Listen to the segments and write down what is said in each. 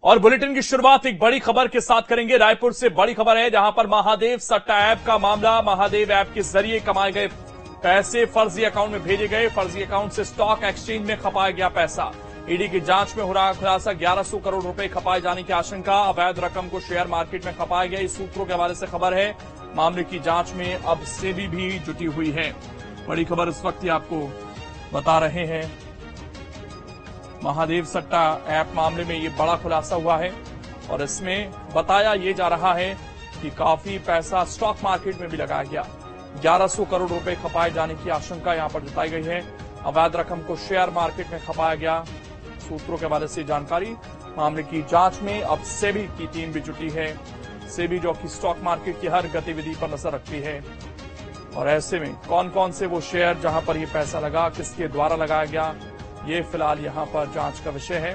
और बुलेटिन की शुरुआत एक बड़ी खबर के साथ करेंगे। रायपुर से बड़ी खबर है, जहां पर महादेव सट्टा ऐप का मामला। महादेव ऐप के जरिए कमाए गए पैसे फर्जी अकाउंट में भेजे गए। फर्जी अकाउंट से स्टॉक एक्सचेंज में खपाया गया पैसा। ईडी की जांच में हो रहा खुलासा। 1100 करोड़ रुपए खपाए जाने की आशंका। अवैध रकम को शेयर मार्केट में खपाया गया। इस सूत्रों के हवाले से खबर है। मामले की जांच में अब सेबी भी जुटी हुई है। बड़ी खबर इस वक्त ही आपको बता रहे हैं। महादेव सट्टा ऐप मामले में ये बड़ा खुलासा हुआ है और इसमें बताया ये जा रहा है कि काफी पैसा स्टॉक मार्केट में भी लगाया गया। 1100 करोड़ रुपए खपाए जाने की आशंका यहां पर जताई गई है। अवैध रकम को शेयर मार्केट में खपाया गया। सूत्रों के हवाले से जानकारी। मामले की जांच में अब सेबी की टीम भी जुटी है। सेबी जो कि स्टॉक मार्केट की हर गतिविधि पर नजर रखती है और ऐसे में कौन कौन से वो शेयर जहां पर ये पैसा लगा, किसके द्वारा लगाया गया, ये फिलहाल यहां पर जांच का विषय है।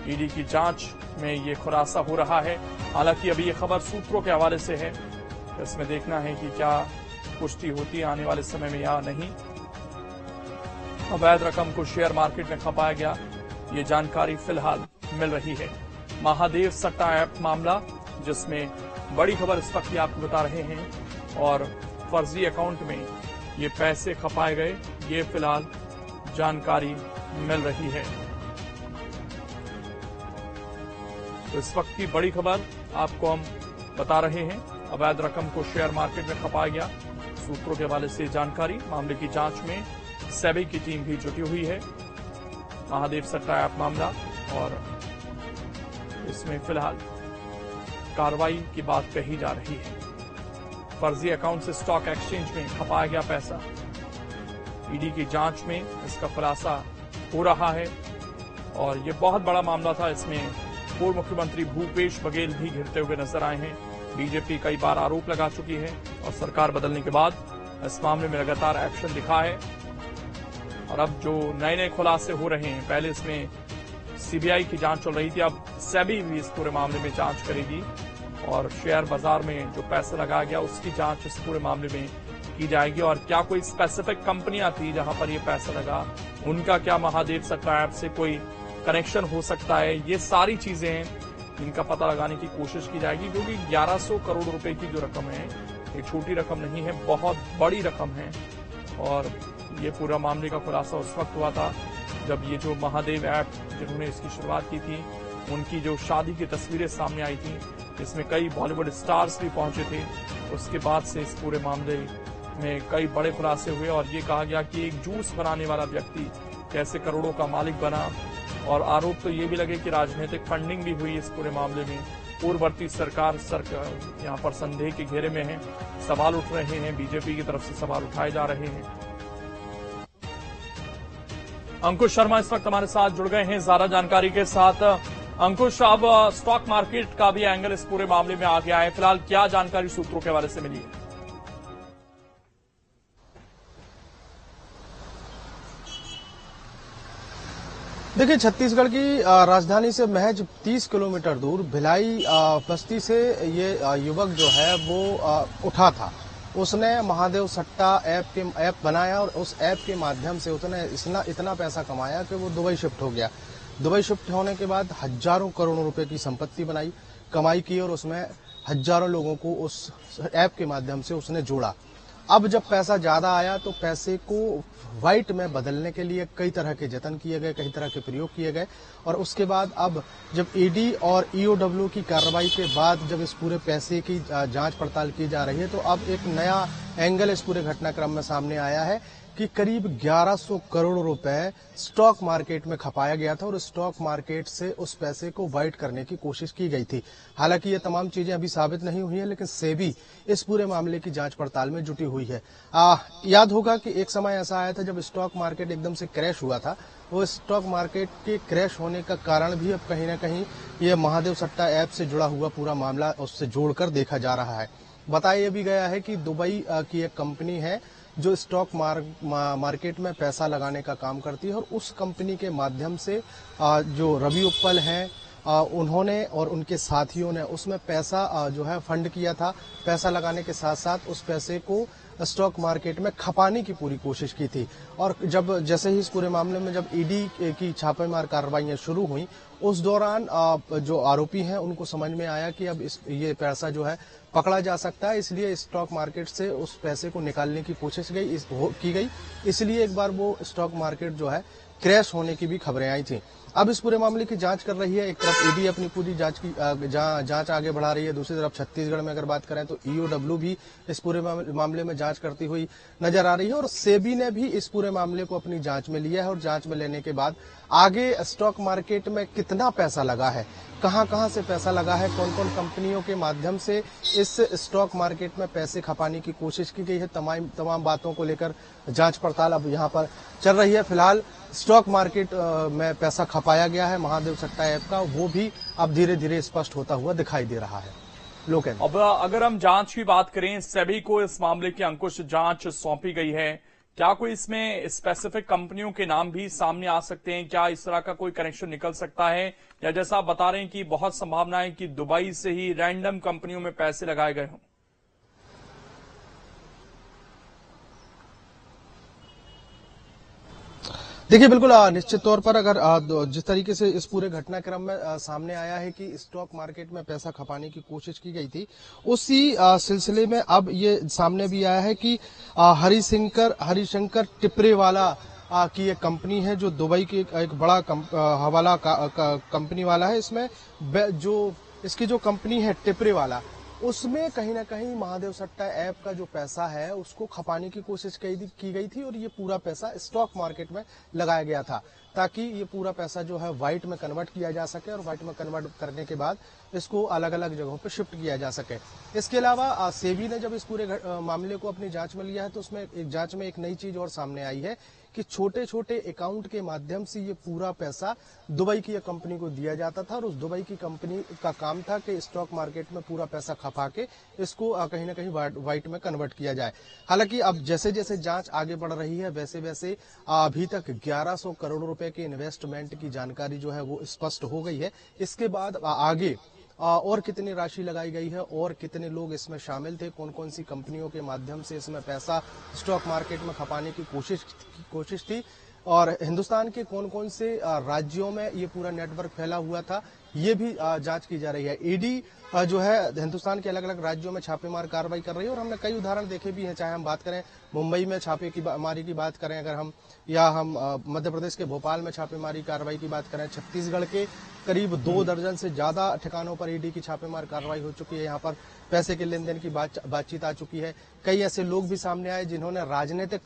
ईडी की जांच में ये खुलासा हो रहा है। हालांकि अभी ये खबर सूत्रों के हवाले से है, इसमें देखना है कि क्या पुष्टि होती है आने वाले समय में या नहीं। अवैध रकम को शेयर मार्केट में खपाया गया, ये जानकारी फिलहाल मिल रही है। महादेव सट्टा ऐप मामला, जिसमें बड़ी खबर इस वक्त आपको बता रहे हैं और फर्जी अकाउंट में ये पैसे खपाए गए, ये फिलहाल जानकारी मिल रही है। तो इस वक्त की बड़ी खबर आपको हम बता रहे हैं। अवैध रकम को शेयर मार्केट में खपाया गया, सूत्रों के हवाले से जानकारी। मामले की जांच में सेबी की टीम भी जुटी हुई है। महादेव सट्टा ऐप मामला और इसमें फिलहाल कार्रवाई की बात कही जा रही है। फर्जी अकाउंट से स्टॉक एक्सचेंज में खपाया गया पैसा। ईडी की जांच में इसका खुलासा हो रहा है और ये बहुत बड़ा मामला था। इसमें पूर्व मुख्यमंत्री भूपेश बघेल भी घिरते हुए नजर आए हैं। बीजेपी कई बार आरोप लगा चुकी है और सरकार बदलने के बाद इस मामले में लगातार एक्शन दिखा है और अब जो नए नए खुलासे हो रहे हैं, पहले इसमें सीबीआई की जांच चल रही थी, अब सेबी भी इस पूरे मामले में जांच करेगी और शेयर बाजार में जो पैसा लगाया गया उसकी जांच इस पूरे मामले में की जाएगी। और क्या कोई स्पेसिफिक कंपनियां थी जहां पर ये पैसा लगा, उनका क्या महादेव सट्टा ऐप से कोई कनेक्शन हो सकता है, ये सारी चीजें हैं इनका पता लगाने की कोशिश की जाएगी। क्योंकि 1100 करोड़ रुपए की जो रकम है, ये छोटी रकम नहीं है, बहुत बड़ी रकम है। और ये पूरा मामले का खुलासा उस वक्त हुआ था जब ये जो महादेव ऐप जिन्होंने इसकी शुरुआत की थी, उनकी जो शादी की तस्वीरें सामने आई थी, इसमें कई बॉलीवुड स्टार्स भी पहुंचे थे। उसके बाद से इस पूरे मामले में कई बड़े खुलासे हुए और ये कहा गया कि एक जूस बनाने वाला व्यक्ति कैसे करोड़ों का मालिक बना। और आरोप तो ये भी लगे कि राजनीतिक फंडिंग भी हुई इस पूरे मामले में। पूर्ववर्ती सरकार यहाँ पर संदेह के घेरे में है, सवाल उठ रहे हैं, बीजेपी की तरफ से सवाल उठाए जा रहे हैं। अंकुश शर्मा इस वक्त हमारे साथ जुड़ गए हैं ज्यादा जानकारी के साथ। अंकुश, अब स्टॉक मार्केट का भी एंगल इस पूरे मामले में आ गया है। फिलहाल क्या जानकारी सूत्रों के हवाले से मिली है? देखिए, छत्तीसगढ़ की राजधानी से महज 30 किलोमीटर दूर भिलाई बस्ती से ये युवक जो है वो उठा था। उसने महादेव सट्टा ऐप बनाया और उस ऐप के माध्यम से उसने इतना पैसा कमाया कि वो दुबई शिफ्ट हो गया। दुबई शिफ्ट होने के बाद हजारों करोड़ों रुपए की संपत्ति कमाई की और उसमें हजारों लोगों को उस ऐप के माध्यम से उसने जोड़ा। अब जब पैसा ज्यादा आया तो पैसे को व्हाइट में बदलने के लिए कई तरह के जतन किए गए, कई तरह के प्रयोग किए गए और उसके बाद अब जब ईडी और ईओडब्ल्यू की कार्रवाई के बाद जब इस पूरे पैसे की जांच पड़ताल की जा रही है, तो अब एक नया एंगल इस पूरे घटनाक्रम में सामने आया है कि करीब 1100 करोड़ रुपए स्टॉक मार्केट में खपाया गया था और स्टॉक मार्केट से उस पैसे को वाइट करने की कोशिश की गई थी। हालांकि ये तमाम चीजें अभी साबित नहीं हुई है, लेकिन सेबी इस पूरे मामले की जांच पड़ताल में जुटी हुई है। याद होगा कि एक समय ऐसा आया था जब स्टॉक मार्केट एकदम से क्रैश हुआ था। वो स्टॉक मार्केट के क्रैश होने का कारण भी अब कहीं ना कहीं ये महादेव सट्टा ऐप से जुड़ा हुआ पूरा मामला उससे जोड़कर देखा जा रहा है। बताया भी गया है कि दुबई की एक कंपनी है जो स्टॉक मार्केट में पैसा लगाने का काम करती है और उस कंपनी के माध्यम से जो रवि उत्पल हैं उन्होंने और उनके साथियों ने उसमें पैसा जो है फंड किया था। पैसा लगाने के साथ साथ उस पैसे को स्टॉक मार्केट में खपाने की पूरी कोशिश की थी। और जैसे ही इस पूरे मामले में जब ईडी की छापेमार कार्रवाइयां शुरू हुई, उस दौरान जो आरोपी हैं उनको समझ में आया कि अब ये पैसा जो है पकड़ा जा सकता है, इसलिए स्टॉक मार्केट से उस पैसे को निकालने की कोशिश की गई। इसलिए एक बार वो स्टॉक मार्केट जो है क्रैश होने की भी खबरें आई थी। अब इस पूरे मामले की जांच कर रही है। एक तरफ ईडी अपनी पूरी जांच आगे बढ़ा रही है, दूसरी तरफ छत्तीसगढ़ में अगर बात करें तो ईओडब्ल्यू भी इस पूरे मामले में जांच करती हुई नजर आ रही है और सेबी ने भी इस पूरे मामले को अपनी जांच में लिया है और जांच में लेने के बाद आगे स्टॉक मार्केट में कितना पैसा लगा है, कहां से पैसा लगा है, कौन कौन कंपनियों के माध्यम से इस स्टॉक मार्केट में पैसे खपाने की कोशिश की गई है, तमाम बातों को लेकर जांच पड़ताल अब यहां पर चल रही है। फिलहाल स्टॉक मार्केट में पैसा खपाया गया है महादेव सट्टा ऐप का, वो भी अब धीरे धीरे स्पष्ट होता हुआ दिखाई दे रहा है। लोकेन, अब अगर हम जांच की बात करें, सेबी को इस मामले की अंकुश जांच सौंपी गई है। क्या कोई इसमें स्पेसिफिक कंपनियों के नाम भी सामने आ सकते हैं? क्या इस तरह का कोई कनेक्शन निकल सकता है, या जैसा आप बता रहे हैं कि बहुत संभावना है कि दुबई से ही रैंडम कंपनियों में पैसे लगाए गए हों? देखिए, बिल्कुल निश्चित तौर पर अगर जिस तरीके से इस पूरे घटनाक्रम में सामने आया है कि स्टॉक मार्केट में पैसा खपाने की कोशिश की गई थी, उसी सिलसिले में अब ये सामने भी आया है कि हरिशंकर टिपरेवाला की एक कंपनी है जो दुबई की एक बड़ा हवाला कंपनी वाला है। इसमें जो इसकी जो कंपनी है टिपरेवाला, उसमें कहीं ना कहीं महादेव सट्टा ऐप का जो पैसा है उसको खपाने की कोशिश की गई थी और ये पूरा पैसा स्टॉक मार्केट में लगाया गया था ताकि ये पूरा पैसा जो है व्हाइट में कन्वर्ट किया जा सके और व्हाइट में कन्वर्ट करने के बाद इसको अलग अलग जगहों पर शिफ्ट किया जा सके। इसके अलावा सेबी ने जब इस पूरे मामले को अपनी जांच में लिया है तो उसमें जांच में एक नई चीज और सामने आई है कि छोटे छोटे अकाउंट के माध्यम से ये पूरा पैसा दुबई की एक कंपनी को दिया जाता था और उस दुबई की कंपनी का काम था कि स्टॉक मार्केट में पूरा पैसा खपा के इसको कहीं ना कहीं व्हाइट में कन्वर्ट किया जाए। हालांकि अब जैसे जैसे जांच आगे बढ़ रही है वैसे वैसे अभी तक 1100 करोड़ रुपए के इन्वेस्टमेंट की जानकारी जो है वो स्पष्ट हो गई है। इसके बाद आगे और कितनी राशि लगाई गई है और कितने लोग इसमें शामिल थे, कौन कौन सी कंपनियों के माध्यम से इसमें पैसा स्टॉक मार्केट में खपाने की कोशिश थी और हिंदुस्तान के कौन कौन से राज्यों में ये पूरा नेटवर्क फैला हुआ था, ये भी जांच की जा रही है। ईडी जो है हिंदुस्तान के अलग अलग राज्यों में छापेमार कार्रवाई कर रही है और हमने कई उदाहरण देखे भी हैं, चाहे हम बात करें मुंबई में छापेमारी की बात करें अगर हम, या हम मध्य प्रदेश के भोपाल में छापेमारी कार्रवाई की बात करें, छत्तीसगढ़ के करीब 2 दर्जन से ज्यादा ठिकानों पर ईडी की छापेमार कार्रवाई हो चुकी है। यहाँ पर पैसे के लेन देन की बातचीत आ चुकी है। कई ऐसे लोग भी सामने आए जिन्होंने राजनीतिक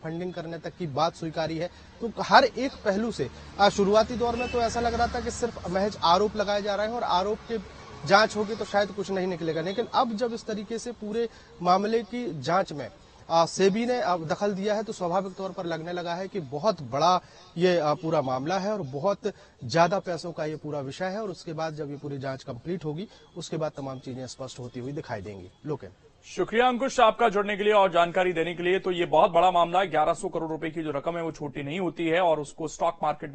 फंडिंग करने तक की बात स्वीकारी है। तो हर एक पहलू से शुरुआती दौर में तो ऐसा लग रहा था कि सिर्फ महज आरोप लगाए जा रहे हैं और आरोप के जांच होगी तो शायद कुछ नहीं निकलेगा, लेकिन अब जब इस तरीके से पूरे मामले की जांच में सेबी ने दखल दिया है तो स्वाभाविक तौर पर लगने लगा है कि बहुत बड़ा ये पूरा मामला है और बहुत ज्यादा पैसों का ये पूरा विषय है और उसके बाद जब ये पूरी जांच कंप्लीट होगी उसके बाद तमाम चीजें स्पष्ट होती हुई दिखाई देंगी। लोकेन, शुक्रिया अंकुश आपका जुड़ने के लिए और जानकारी देने के लिए। तो ये बहुत बड़ा मामला है, 1100 करोड़ रुपए की जो रकम है वो छोटी नहीं होती है और उसको स्टॉक मार्केट में